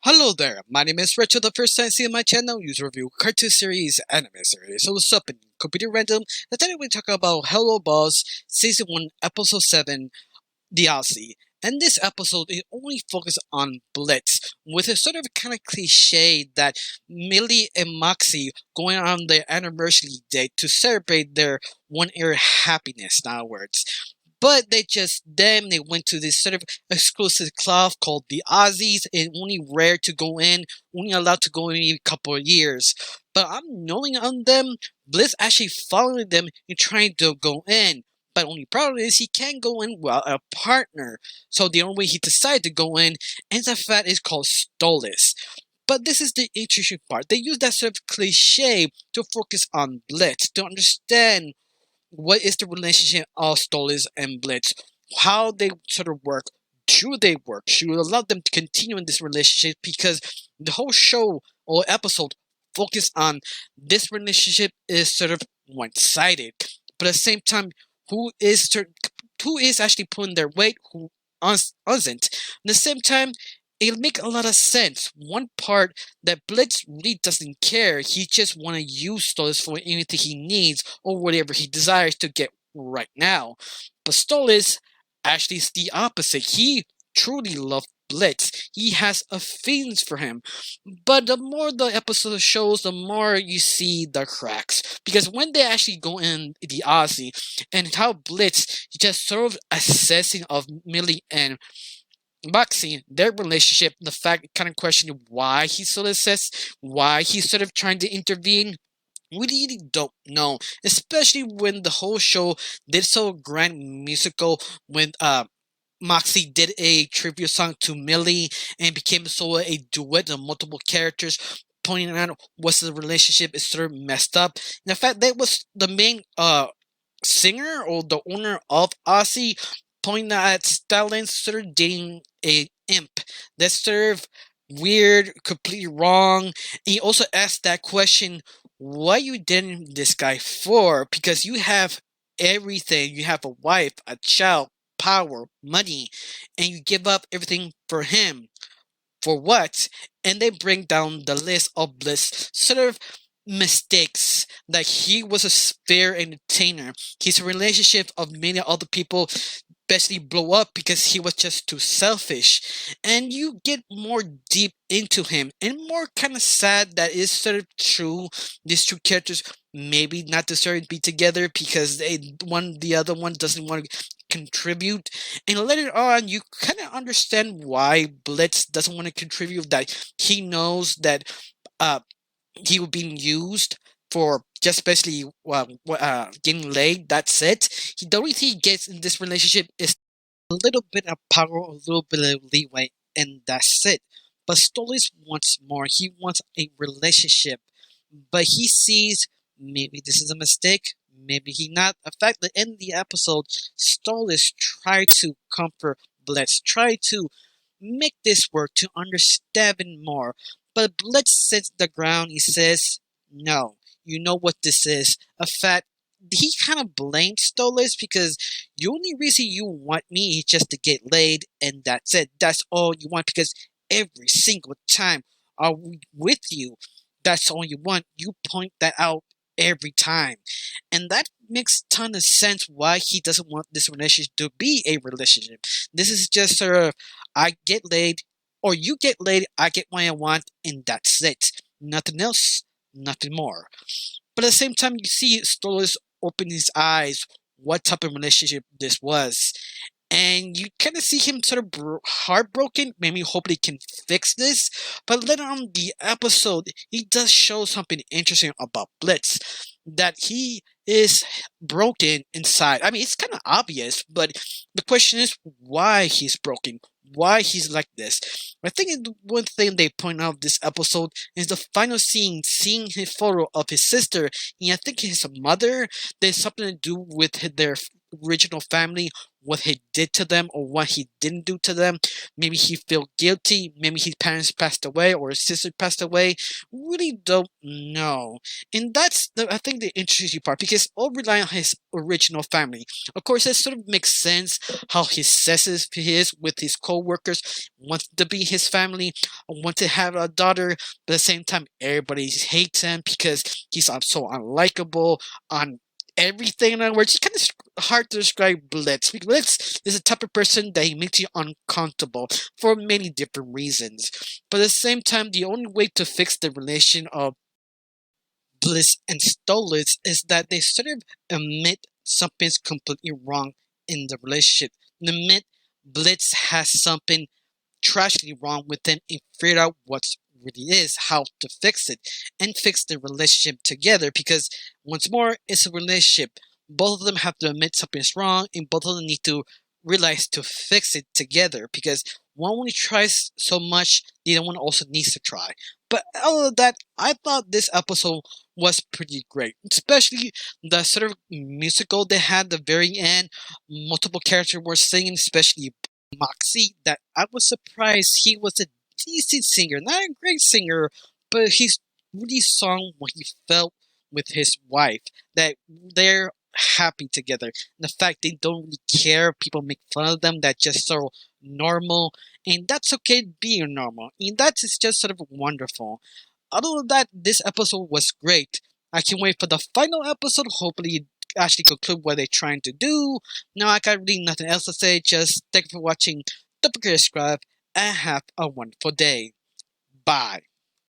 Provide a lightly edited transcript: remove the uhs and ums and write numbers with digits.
Hello there, my name is Rachel, the first time seeing my channel, user review cartoon series, anime series. So what's up in Computer Random? Today we talk about Hello Boss, Season 1, Episode 7, The Ozzy. And this episode is only focused on Blitz, with a sort of kind of cliche that Millie and Moxie going on their anniversary date to celebrate their 1 year happiness, in other words. But they went to this sort of exclusive club called the Ozzies, and only rare to go in, only allowed to go in a couple of years. But I'm knowing on them, Bliss actually following them and trying to go in. But only problem is he can't go in without a partner. So the only way he decided to go in, and the fact is called Stolas. But this is the interesting part. They use that sort of cliche to focus on Blitz, to understand what is the relationship of Stolas and Blitz, how they sort of work, should they work, should we allow them to continue in this relationship, because the whole show or episode focus on this relationship is sort of one-sided, but at the same time, who is actually pulling their weight, who isn't. At the same time, it'll make a lot of sense. One part that Blitz really doesn't care. He just want to use Stolas for anything he needs or whatever he desires to get right now. But Stolas actually is the opposite. He truly loves Blitz. He has a feelings for him. But the more the episode shows, the more you see the cracks. Because when they actually go in the Aussie and how Blitz just sort of assessing of Millie and Moxie, their relationship, the fact kind of question why he's so obsessed, why he's sort of trying to intervene. We really don't know, especially when the whole show did so grand musical when Moxie did a tribute song to Millie and became so a duet of multiple characters pointing out what's the relationship is sort of messed up. And the fact that was the main singer or the owner of Ozzy pointing out at Stalin sort of dating a imp. That's sort of weird, completely wrong. And he also asked that question, what you dating this guy for? Because you have everything. You have a wife, a child, power, money, and you give up everything for him. For what? And they bring down the list of Bliss sort of mistakes, like he was a fair entertainer. His relationship of many other people basically blow up because he was just too selfish. And you get more deep into him and more kind of sad that is sort of true. These two characters maybe not deserve to be together because the other one doesn't want to contribute. And later on you kind of understand why Blitz doesn't want to contribute, that he knows that uh he was being used for just basically getting laid. That's it. The only thing he gets in this relationship is a little bit of power, a little bit of leeway, and that's it. But Stolas wants more. He wants a relationship, but he sees maybe this is a mistake. Maybe he not. In fact, the end of the episode, Stolas tried to comfort Blitz, try to make this work to understand it more. But Blitz sits the ground. He says, "No, you know what this is. A fact." He kind of blamed Stolas because the only reason you want me is just to get laid, and that's it. That's all you want because every single time I'm with you, that's all you want. You point that out every time. And that makes ton of sense why he doesn't want this relationship to be a relationship. This is just sort of, I get laid, or you get laid, I get what I want, and that's it. Nothing else, nothing more. But at the same time, you see Stolas open his eyes what type of relationship this was. And you kind of see him sort of heartbroken, maybe hoping he can fix this. But later on the episode, he does show something interesting about Blitz, that he is broken inside. I mean, it's kind of obvious, but the question is why he's broken, why he's like this. I think one thing they point out this episode is the final scene, seeing his photo of his sister, and I think his mother. There's something to do with their original family, what he did to them or what he didn't do to them. Maybe he felt guilty, maybe his parents passed away or his sister passed away. Really don't know. And that's I think the interesting part, because all rely on his original family. Of course, it sort of makes sense how he says he is with his co-workers, wants to be his family, wants to have a daughter, but at the same time everybody hates him because he's so unlikable on everything. In other words, it's kind of hard to describe Blitz. Blitz is a type of person that he makes you uncomfortable for many different reasons. But at the same time, the only way to fix the relation of Bliss and Stolitz is that they sort of admit something's completely wrong in the relationship. Admit Blitz has something tragically wrong with them and figure out what really is, how to fix it, and fix the relationship together. Because once more, it's a relationship. Both of them have to admit something's wrong, and both of them need to realize to fix it together. Because one only tries so much, the other one also needs to try. But other than that, I thought this episode was pretty great, especially the sort of musical they had at the very end. Multiple characters were singing, especially Moxie, that I was surprised he was a decent singer. Not a great singer, but he's really sung what he felt with his wife. That they're happy together. And the fact they don't really care, people make fun of them, that's just so normal. And that's okay being normal. And that is just sort of wonderful. Other than that, this episode was great. I can wait for the final episode. Hopefully actually conclude what they're trying to do. Now I got really nothing else to say. Just thank you for watching. Don't forget to subscribe and have a wonderful day. Bye.